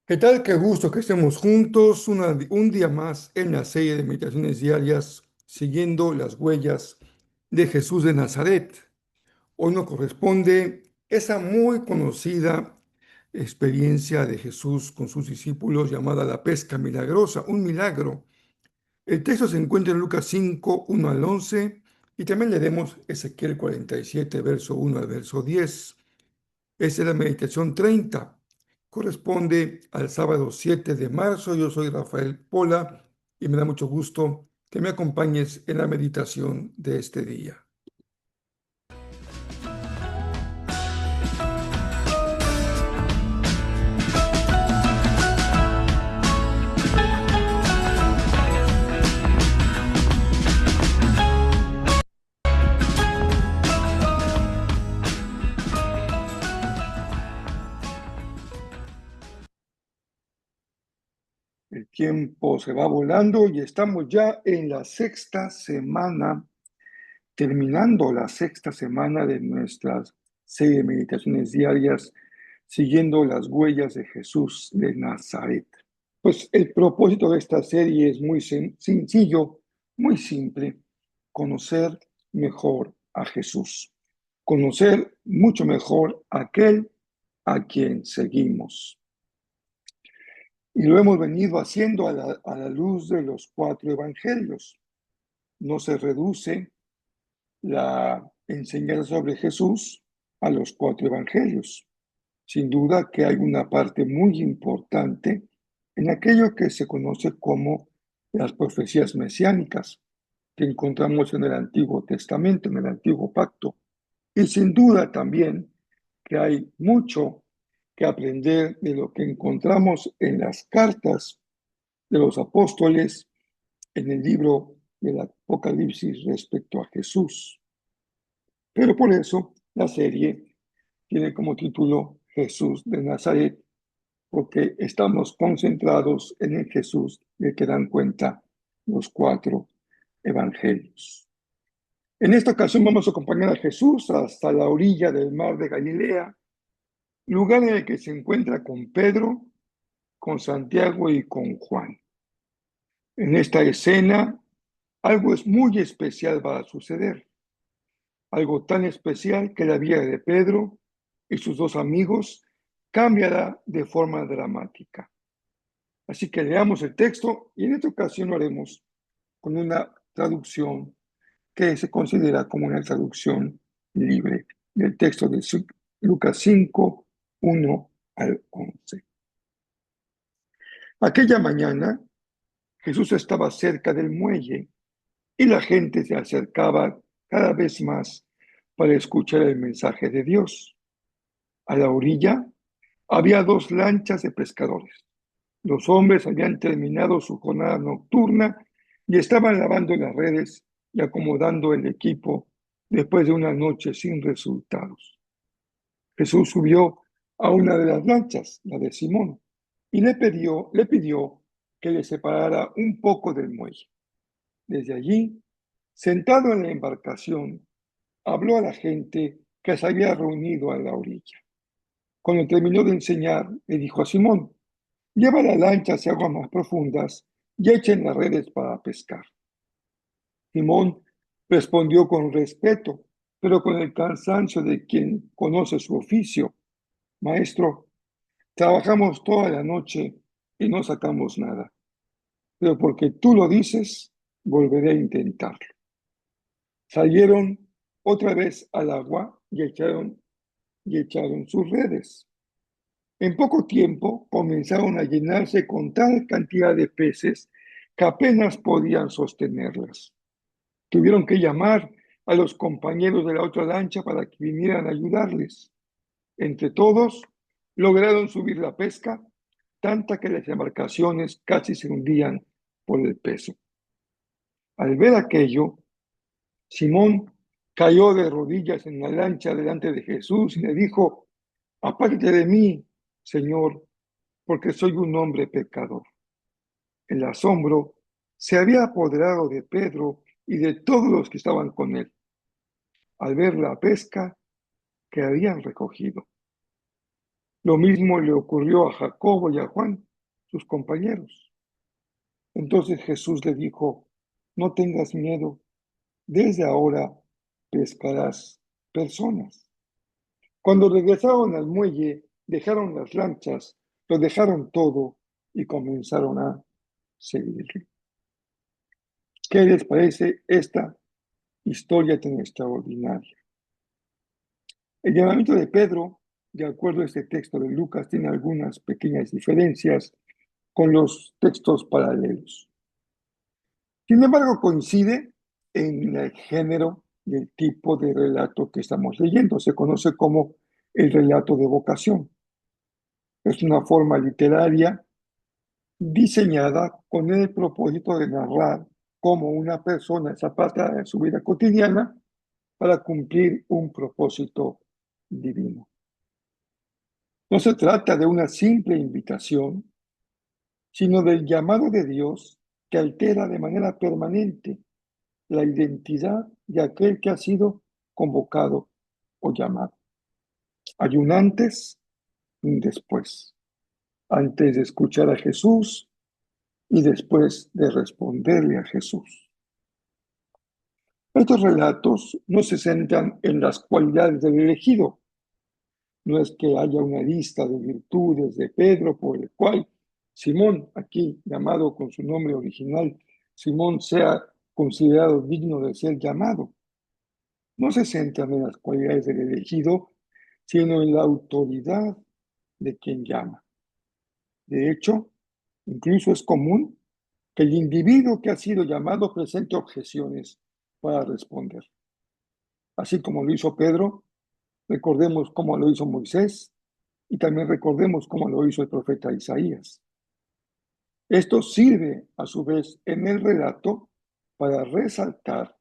¿Qué tal? Qué gusto que estemos juntos un día más en la serie de meditaciones diarias siguiendo las huellas de Jesús de Nazaret. Hoy nos corresponde esa muy conocida experiencia de Jesús con sus discípulos llamada la pesca milagrosa, un milagro. El texto se encuentra en Lucas 5, 1 al 11 y también leeremos Ezequiel 47, verso 1 al verso 10. Esta es la meditación 30. Corresponde al sábado 7 de marzo. Yo soy Rafael Pola y me da mucho gusto que me acompañes en la meditación de este día. El tiempo se va volando y estamos ya en la sexta semana, terminando la sexta semana de nuestras serie de meditaciones diarias, siguiendo las huellas de Jesús de Nazaret. Pues el propósito de esta serie es muy sencillo, muy simple: conocer mejor a Jesús, conocer mucho mejor a aquel a quien seguimos. Y lo hemos venido haciendo a la luz de los cuatro evangelios. No se reduce la enseñanza sobre Jesús a los cuatro evangelios. Sin duda que hay una parte muy importante en aquello que se conoce como las profecías mesiánicas que encontramos en el Antiguo Testamento, en el Antiguo Pacto. Y sin duda también que hay mucho que aprender de lo que encontramos en las cartas de los apóstoles, en el libro del Apocalipsis respecto a Jesús. Pero por eso la serie tiene como título Jesús de Nazaret, porque estamos concentrados en el Jesús del que dan cuenta los cuatro evangelios. En esta ocasión vamos a acompañar a Jesús hasta la orilla del mar de Galilea, lugar en el que se encuentra con Pedro, con Santiago y con Juan. En esta escena, algo es muy especial va a suceder, algo tan especial que la vida de Pedro y sus dos amigos cambiará de forma dramática. Así que leamos el texto y en esta ocasión lo haremos con una traducción que se considera como una traducción libre del texto de Lucas 5, 1 al 11. Aquella mañana Jesús estaba cerca del muelle y la gente se acercaba cada vez más para escuchar el mensaje de Dios. A la orilla había dos lanchas de pescadores. Los hombres habían terminado su jornada nocturna y estaban lavando las redes y acomodando el equipo después de una noche sin resultados. Jesús subió a una de las lanchas, la de Simón, y le pidió que le separara un poco del muelle. Desde allí, sentado en la embarcación, habló a la gente que se había reunido a la orilla. Cuando terminó de enseñar, le dijo a Simón: lleva la lancha hacia aguas más profundas y echen las redes para pescar. Simón respondió con respeto, pero con el cansancio de quien conoce su oficio: Maestro, trabajamos toda la noche y no sacamos nada, pero porque tú lo dices, volveré a intentarlo. Salieron otra vez al agua y echaron sus redes. En poco tiempo comenzaron a llenarse con tal cantidad de peces que apenas podían sostenerlas. Tuvieron que llamar a los compañeros de la otra lancha para que vinieran a ayudarles. Entre todos, lograron subir la pesca, tanta que las embarcaciones casi se hundían por el peso. Al ver aquello, Simón cayó de rodillas en la lancha delante de Jesús y le dijo: apártate de mí, Señor, porque soy un hombre pecador. El asombro se había apoderado de Pedro y de todos los que estaban con él al ver la pesca que habían recogido. Lo mismo le ocurrió a Jacobo y a Juan, sus compañeros. Entonces Jesús le dijo, no tengas miedo, desde ahora pescarás personas. Cuando regresaron al muelle, dejaron las lanchas, lo dejaron todo y comenzaron a seguirle. ¿Qué les parece esta historia tan extraordinaria? El llamamiento de Pedro, de acuerdo a este texto de Lucas, tiene algunas pequeñas diferencias con los textos paralelos. Sin embargo, coincide en el género y el tipo de relato que estamos leyendo. Se conoce como el relato de vocación. Es una forma literaria diseñada con el propósito de narrar cómo una persona es apartada de su vida cotidiana para cumplir un propósito divino. No se trata de una simple invitación, sino del llamado de Dios que altera de manera permanente la identidad de aquel que ha sido convocado o llamado. Hay un antes y un después. Antes de escuchar a Jesús y después de responderle a Jesús. Estos relatos no se centran en las cualidades del elegido. No es que haya una lista de virtudes de Pedro por el cual Simón, aquí llamado con su nombre original, Simón sea considerado digno de ser llamado. No se centran en las cualidades del elegido, sino en la autoridad de quien llama. De hecho, incluso es común que el individuo que ha sido llamado presente objeciones para responder. Así como lo hizo Pedro, recordemos cómo lo hizo Moisés y también recordemos cómo lo hizo el profeta Isaías. Esto sirve, a su vez, en el relato para resaltar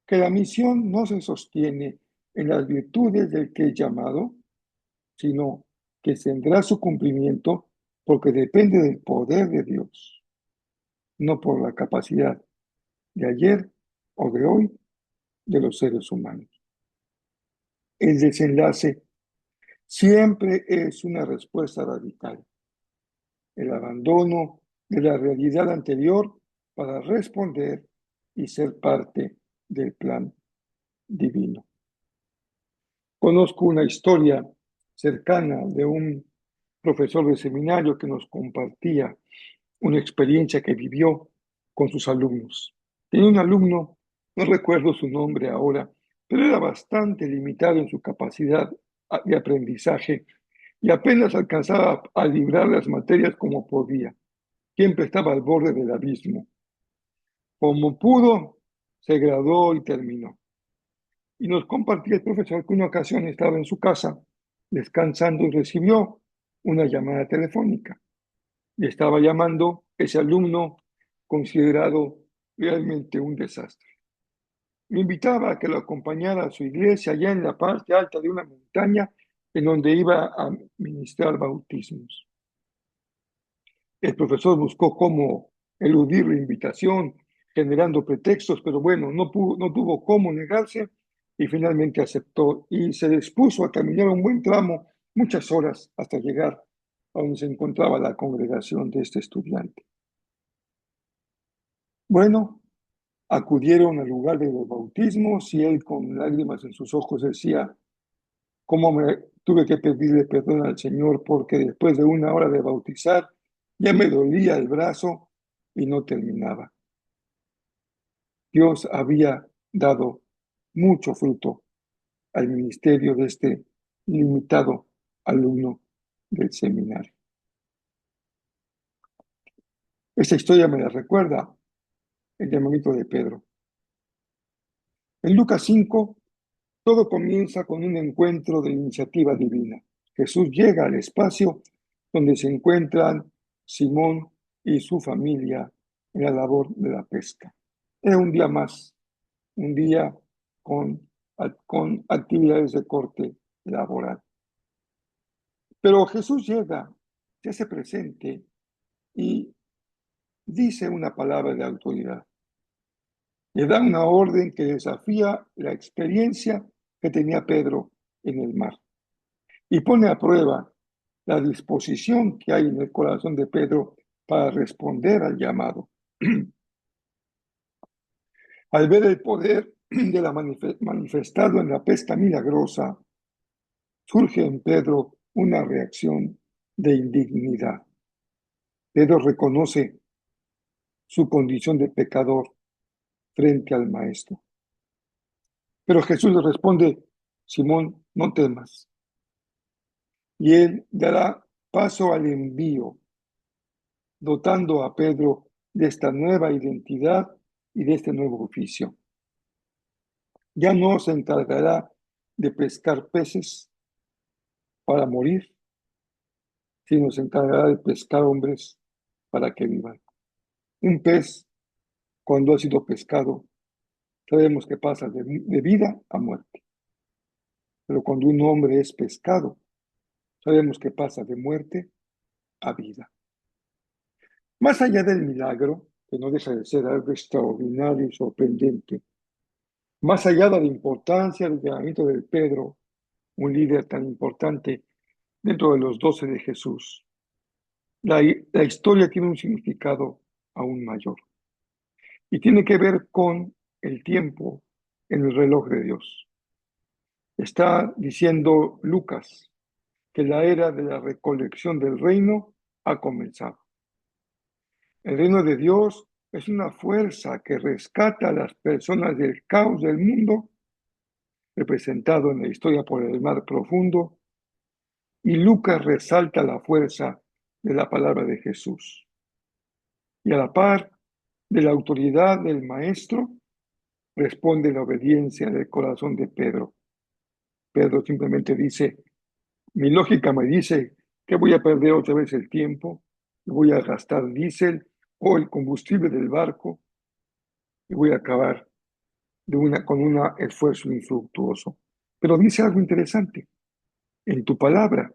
que la misión no se sostiene en las virtudes del que es llamado, sino que tendrá su cumplimiento porque depende del poder de Dios, no por la capacidad de ayer o de hoy de los seres humanos. El desenlace siempre es una respuesta radical, el abandono de la realidad anterior para responder y ser parte del plan divino. Conozco una historia cercana de un profesor de seminario que nos compartía una experiencia que vivió con sus alumnos. Tenía un alumno, no recuerdo su nombre ahora, pero era bastante limitado en su capacidad de aprendizaje y apenas alcanzaba a librar las materias como podía. Siempre estaba al borde del abismo. Como pudo, se graduó y terminó. Y nos compartía el profesor que una ocasión estaba en su casa descansando y recibió una llamada telefónica. Y estaba llamando ese alumno considerado realmente un desastre. Lo invitaba a que lo acompañara a su iglesia allá en la parte alta de una montaña en donde iba a ministrar bautismos. El profesor buscó cómo eludir la invitación, generando pretextos, pero bueno, no tuvo cómo negarse y finalmente aceptó y se dispuso a caminar un buen tramo, muchas horas, hasta llegar a donde se encontraba la congregación de este estudiante. Bueno, acudieron al lugar de los bautismos y él con lágrimas en sus ojos decía, ¿cómo me tuve que pedirle perdón al Señor porque después de una hora de bautizar ya me dolía el brazo y no terminaba? Dios había dado mucho fruto al ministerio de este limitado alumno del seminario. Esta historia me la recuerda el llamamiento de Pedro. En Lucas 5, todo comienza con un encuentro de iniciativa divina. Jesús llega al espacio donde se encuentran Simón y su familia en la labor de la pesca. Era un día más, un día con actividades de corte laboral. Pero Jesús llega, se hace presente y dice una palabra de autoridad. Le da una orden que desafía la experiencia que tenía Pedro en el mar y pone a prueba la disposición que hay en el corazón de Pedro para responder al llamado. Al ver el poder de la manifestado en la pesca milagrosa, surge en Pedro una reacción de indignidad. Pedro reconoce su condición de pecador frente al Maestro. Pero Jesús le responde: Simón, no temas. Y él dará paso al envío, dotando a Pedro de esta nueva identidad y de este nuevo oficio. Ya no se encargará de pescar peces para morir, sino se encargará de pescar hombres para que vivan. Un pez, cuando ha sido pescado, sabemos que pasa de vida a muerte. Pero cuando un hombre es pescado, sabemos que pasa de muerte a vida. Más allá del milagro, que no deja de ser algo extraordinario y sorprendente, más allá de la importancia del llamamiento de Pedro, un líder tan importante dentro de los 12 de Jesús, la historia tiene un significado aún mayor y tiene que ver con el tiempo en el reloj de Dios. Está diciendo Lucas que la era de la recolección del reino ha comenzado. El reino de Dios es una fuerza que rescata a las personas del caos del mundo, representado en la historia por el mar profundo, y Lucas resalta la fuerza de la palabra de Jesús. Y a la par de la autoridad del Maestro, responde la obediencia del corazón de Pedro. Pedro simplemente dice: mi lógica me dice que voy a perder otra vez el tiempo, voy a gastar diésel o el combustible del barco y voy a acabar con un esfuerzo infructuoso. Pero dice algo interesante: en tu palabra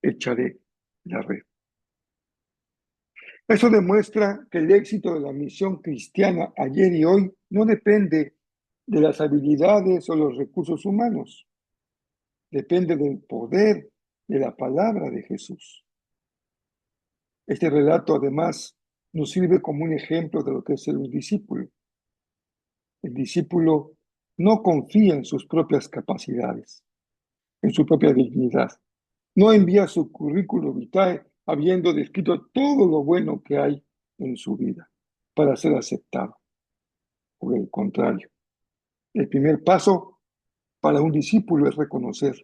echaré la red. Eso demuestra que el éxito de la misión cristiana ayer y hoy no depende de las habilidades o los recursos humanos, depende del poder de la palabra de Jesús. Este relato además nos sirve como un ejemplo de lo que es ser un discípulo. El discípulo no confía en sus propias capacidades, en su propia dignidad. No envía su currículum vitae habiendo descrito todo lo bueno que hay en su vida para ser aceptado. Por el contrario, el primer paso para un discípulo es reconocer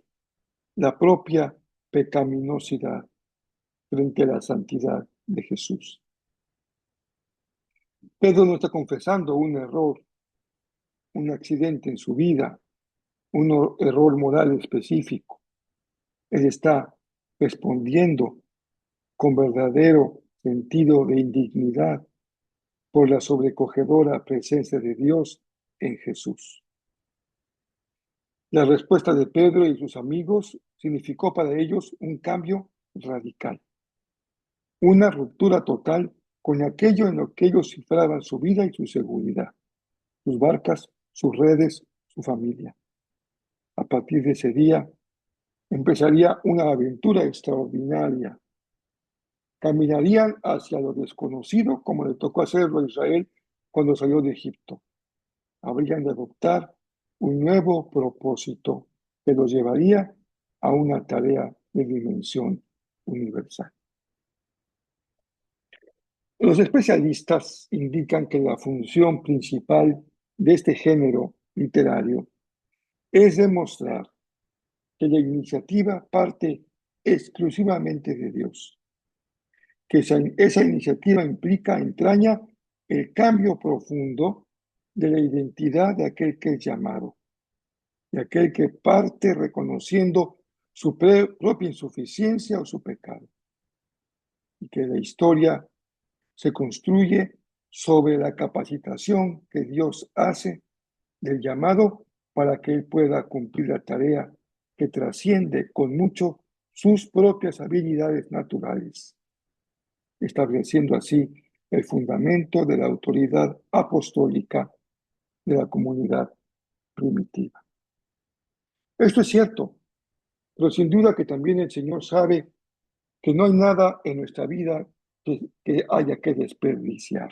la propia pecaminosidad frente a la santidad de Jesús. Pedro no está confesando un error, un accidente en su vida, un error moral específico. Él está respondiendo con verdadero sentido de indignidad por la sobrecogedora presencia de Dios en Jesús. La respuesta de Pedro y sus amigos significó para ellos un cambio radical, una ruptura total con aquello en lo que ellos cifraban su vida y su seguridad, sus barcas, sus redes, su familia. A partir de ese día empezaría una aventura extraordinaria. Caminarían hacia lo desconocido como le tocó hacerlo a Israel cuando salió de Egipto. Habrían de adoptar un nuevo propósito que los llevaría a una tarea de dimensión universal. Los especialistas indican que la función principal de este género literario es demostrar que la iniciativa parte exclusivamente de Dios, que esa iniciativa entraña el cambio profundo de la identidad de aquel que es llamado, de aquel que parte reconociendo su propia insuficiencia o su pecado, y que la historia se construye sobre la capacitación que Dios hace del llamado para que él pueda cumplir la tarea que trasciende con mucho sus propias habilidades naturales, estableciendo así el fundamento de la autoridad apostólica de la comunidad primitiva. Esto es cierto, pero sin duda que también el Señor sabe que no hay nada en nuestra vida que haya que desperdiciar.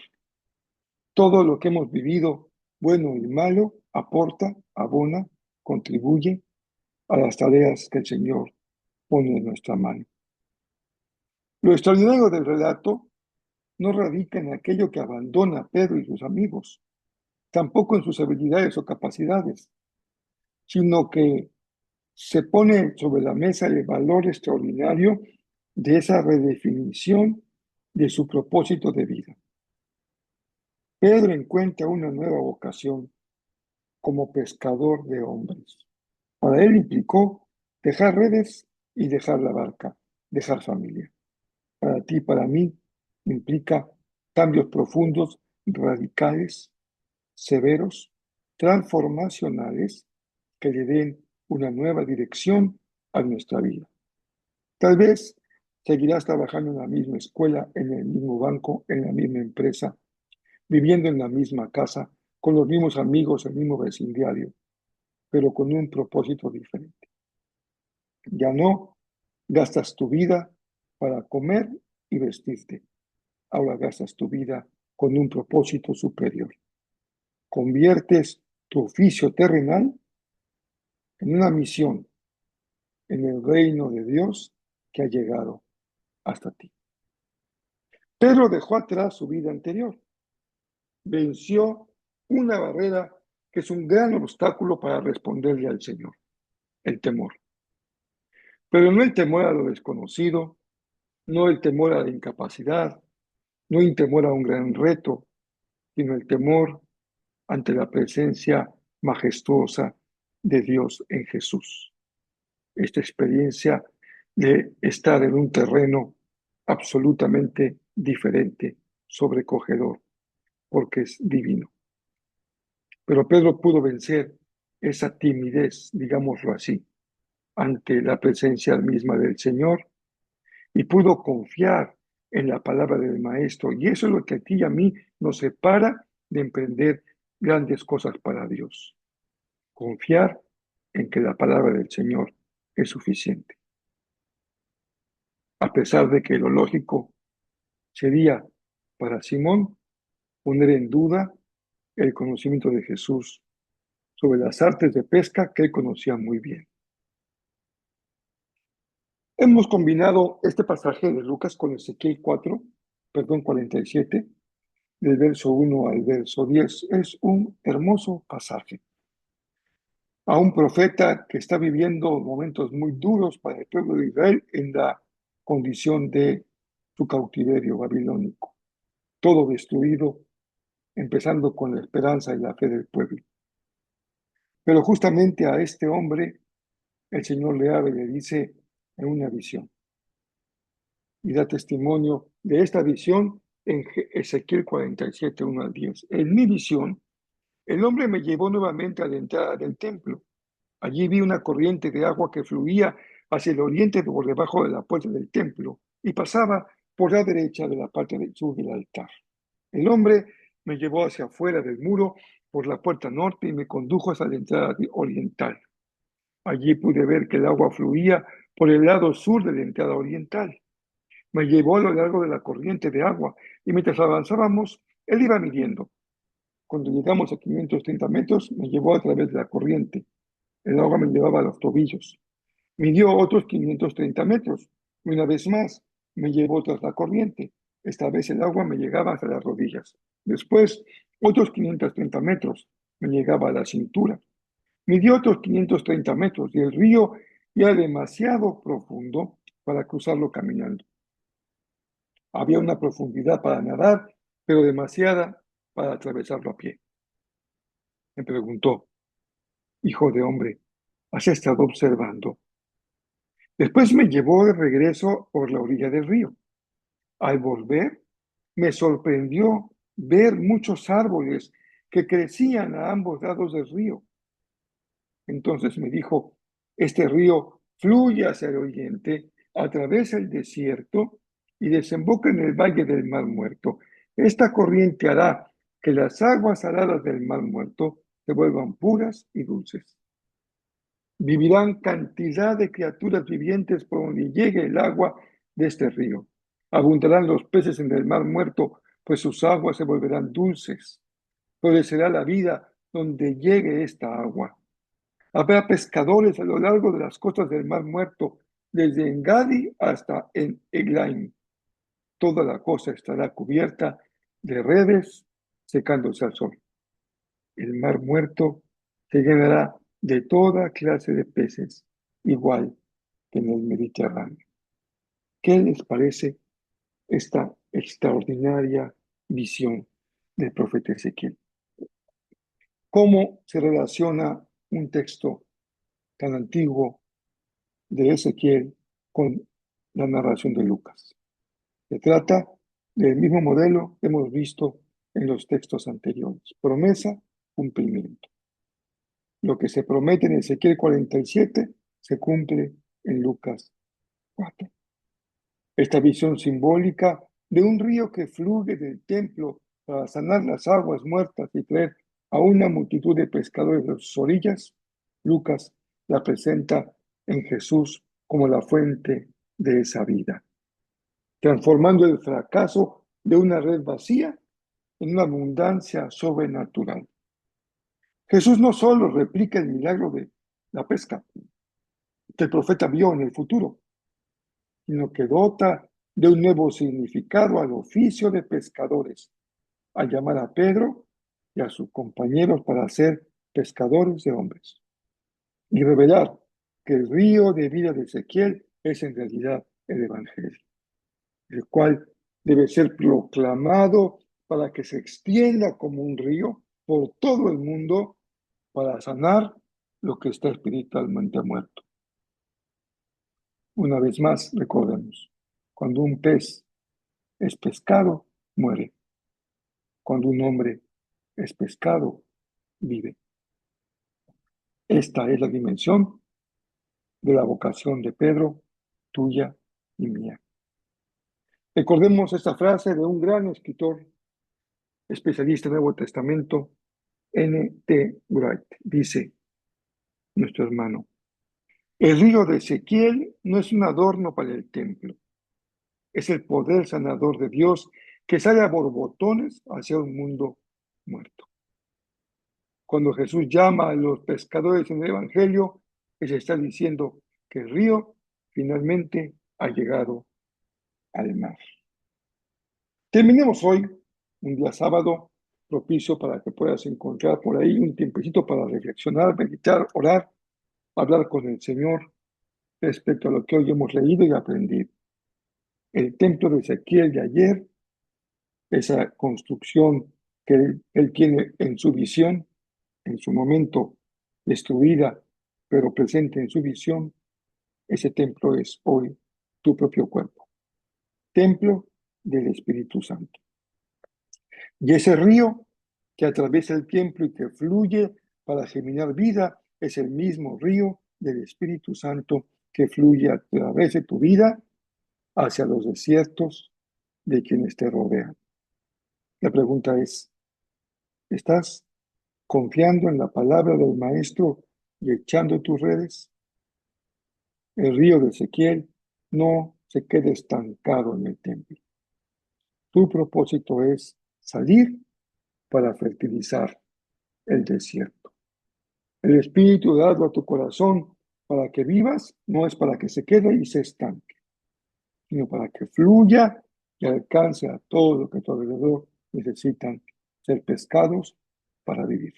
Todo lo que hemos vivido, bueno y malo, aporta, abona, contribuye a las tareas que el Señor pone en nuestra mano. Lo extraordinario del relato no radica en aquello que abandona a Pedro y sus amigos, tampoco en sus habilidades o capacidades, sino que se pone sobre la mesa el valor extraordinario de esa redefinición de su propósito de vida. Pedro encuentra una nueva vocación como pescador de hombres. Para él implicó dejar redes y dejar la barca, dejar familia. Para ti, para mí, implica cambios profundos, radicales, severos, transformacionales, que le den una nueva dirección a nuestra vida. Tal vez seguirás trabajando en la misma escuela, en el mismo banco, en la misma empresa, viviendo en la misma casa, con los mismos amigos, el mismo vecindario, pero con un propósito diferente. Ya no gastas tu vida para comer y vestirte. Ahora gastas tu vida con un propósito superior. Conviertes tu oficio terrenal en una misión en el reino de Dios que ha llegado hasta ti. Pedro dejó atrás su vida anterior. Venció una barrera que es un gran obstáculo para responderle al Señor, el temor. Pero no el temor a lo desconocido, no el temor a la incapacidad, no el temor a un gran reto, sino el temor ante la presencia majestuosa de Dios en Jesús. Esta experiencia de estar en un terreno absolutamente diferente, sobrecogedor, porque es divino. Pero Pedro pudo vencer esa timidez, digámoslo así, ante la presencia misma del Señor y pudo confiar en la palabra del Maestro. Y eso es lo que a ti y a mí nos separa de emprender grandes cosas para Dios. Confiar en que la palabra del Señor es suficiente. A pesar de que lo lógico sería para Simón poner en duda el conocimiento de Jesús sobre las artes de pesca que él conocía muy bien. Hemos combinado este pasaje de Lucas con Ezequiel 47, del verso 1 al verso 10. Es un hermoso pasaje. A un profeta que está viviendo momentos muy duros para el pueblo de Israel en la condición de su cautiverio babilónico. Todo destruido, empezando con la esperanza y la fe del pueblo. Pero justamente a este hombre el Señor le habla y le dice en una visión. Y da testimonio de esta visión en Ezequiel 47, 1 al 10. En mi visión, el hombre me llevó nuevamente a la entrada del templo. Allí vi una corriente de agua que fluía hacia el oriente por debajo de la puerta del templo y pasaba por la derecha de la parte del sur del altar. El hombre me llevó hacia afuera del muro por la puerta norte y me condujo hacia la entrada oriental. Allí pude ver que el agua fluía por el lado sur de la entrada oriental. Me llevó a lo largo de la corriente de agua y mientras avanzábamos, él iba midiendo. Cuando llegamos a 530 metros, me llevó a través de la corriente. El agua me llevaba a los tobillos. Midió otros 530 metros. Y una vez más, me llevó tras la corriente. Esta vez el agua me llegaba hasta las rodillas. Después, otros 530 metros. Me llegaba a la cintura. Midió otros 530 metros y el río ya demasiado profundo para cruzarlo caminando. Había una profundidad para nadar, pero demasiada para atravesarlo a pie. Me preguntó, hijo de hombre, ¿has estado observando? Después me llevó de regreso por la orilla del río. Al volver, me sorprendió ver muchos árboles que crecían a ambos lados del río. Entonces me dijo, este río fluye hacia el oriente, atraviesa el desierto y desemboca en el valle del Mar Muerto. Esta corriente hará que las aguas saladas del Mar Muerto se vuelvan puras y dulces. Vivirán cantidad de criaturas vivientes por donde llegue el agua de este río. Abundarán los peces en el mar muerto, pues sus aguas se volverán dulces. Florecerá la vida donde llegue esta agua. Habrá pescadores a lo largo de las costas del mar muerto, desde Engadi hasta en Eglaim. Toda la costa estará cubierta de redes secándose al sol. El mar muerto se llenará de toda clase de peces, igual que en el Mediterráneo. ¿Qué les parece esta extraordinaria visión del profeta Ezequiel? ¿Cómo se relaciona un texto tan antiguo de Ezequiel con la narración de Lucas? Se trata del mismo modelo que hemos visto en los textos anteriores. Promesa, cumplimiento. Lo que se promete en Ezequiel 47 se cumple en Lucas 4. Esta visión simbólica de un río que fluye del templo para sanar las aguas muertas y traer a una multitud de pescadores de sus orillas, Lucas la presenta en Jesús como la fuente de esa vida, transformando el fracaso de una red vacía en una abundancia sobrenatural. Jesús no solo replica el milagro de la pesca que el profeta vio en el futuro, sino que dota de un nuevo significado al oficio de pescadores, al llamar a Pedro y a sus compañeros para ser pescadores de hombres, y revelar que el río de vida de Ezequiel es en realidad el Evangelio, el cual debe ser proclamado para que se extienda como un río por todo el mundo para sanar lo que está espiritualmente muerto. Una vez más, recordemos, cuando un pez es pescado, muere. Cuando un hombre es pescado, vive. Esta es la dimensión de la vocación de Pedro, tuya y mía. Recordemos esta frase de un gran escritor, especialista en el Nuevo Testamento, N.T. Wright. Dice nuestro hermano: el río de Ezequiel no es un adorno para el templo, es el poder sanador de Dios que sale a borbotones hacia un mundo muerto. Cuando Jesús llama a los pescadores en el Evangelio, les está diciendo que el río finalmente ha llegado al mar. Terminemos hoy, un día sábado, propicio para que puedas encontrar por ahí un tiempecito para reflexionar, meditar, orar, hablar con el Señor respecto a lo que hoy hemos leído y aprendido. El templo de Ezequiel de ayer, esa construcción que él tiene en su visión, en su momento destruida, pero presente en su visión, ese templo es hoy tu propio cuerpo, templo del Espíritu Santo. Y ese río que atraviesa el templo y que fluye para germinar vida es el mismo río del Espíritu Santo que fluye a través de tu vida hacia los desiertos de quienes te rodean. La pregunta es, ¿estás confiando en la palabra del Maestro y echando tus redes? El río de Ezequiel no se queda estancado en el templo. Tu propósito es salir para fertilizar el desierto. El Espíritu dado a tu corazón para que vivas no es para que se quede y se estanque, sino para que fluya y alcance a todo lo que a tu alrededor necesitan ser pescados para vivir.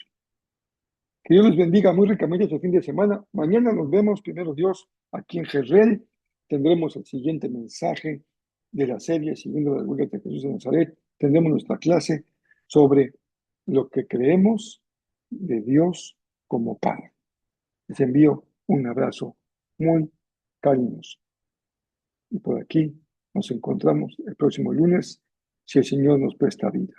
Que Dios les bendiga muy ricamente este fin de semana. Mañana nos vemos, primero Dios, aquí en Jezreel. Tendremos el siguiente mensaje de la serie Siguiendo las huellas de Jesús de Nazaret. Tendremos nuestra clase sobre lo que creemos de Dios como Padre. Les envío un abrazo muy cariñoso. Y por aquí nos encontramos el próximo lunes, si el Señor nos presta vida.